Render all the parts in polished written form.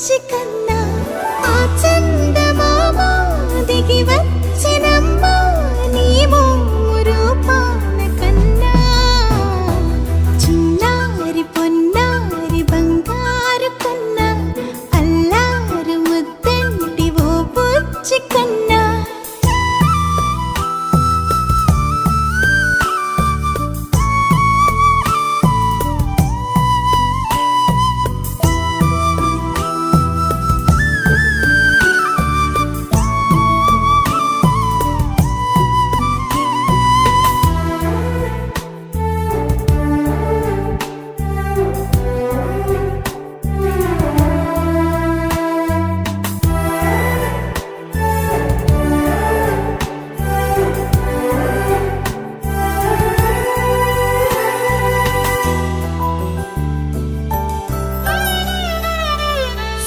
బుచ్చి కన్నా ఆ చందమామ దిగి వచ్చినమ్మ నీ రూపాల కన్నా చిన్నారి పొన్నారి బంగారు కన్నా అల్లారు ముద్దంటి ఓ బుచ్చి కన్నా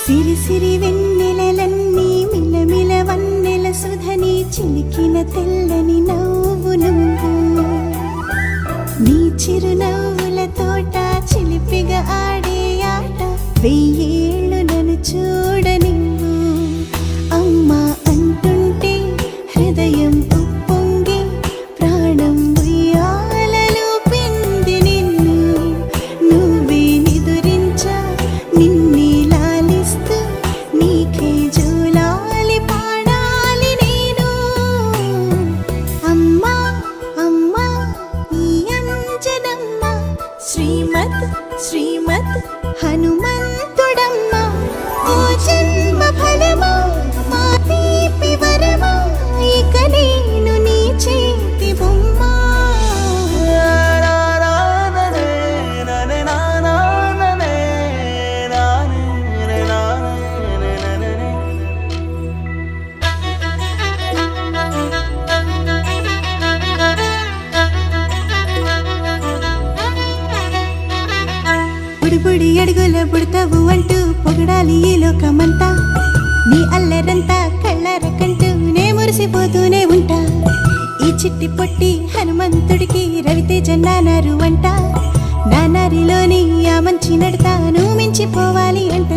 సిరి సిరి వెన్నెలలన్నీ మిలమిల వన్నెల సుధని చిలికిన తెల్లని నవ్వు నువ్వు నీ చిరునవ్వుల తోట చిలిపిగా ఆడే ఆట వెయ్యేళ్ళు నన్ను చూడ నువ్వు అమ్మా అంటుంటే హృదయం ఉప్పొంగి ప్రాణం ఉయ్యాలలో పిండి నిన్ను నువ్వే నిదురించా నిన్నే నీకే జూలాలి పాడాలి నేను అమ్మా అమ్మా ఈ అంజనమ్మ శ్రీమత్ శ్రీమత్ హనుమంతుడమ్మ ఓ జన్మ ఫలమా మా తీపి వరమా ఇక నేను నీ చేతి బొమ్మ బుడి అడుగుల బుడతావు అంటూ పొగడాలి ఈ లోకమంతా నీ అల్లరంతా కళ్ళారకంటూ నే మురిసిపోతూనే ఉంటా ఈ చిట్టి పొట్టి హనుమంతుడికి రవితేజ నానారు అంట నానారిలోని ఆ మంచి నడతాను మించిపోవాలి అంట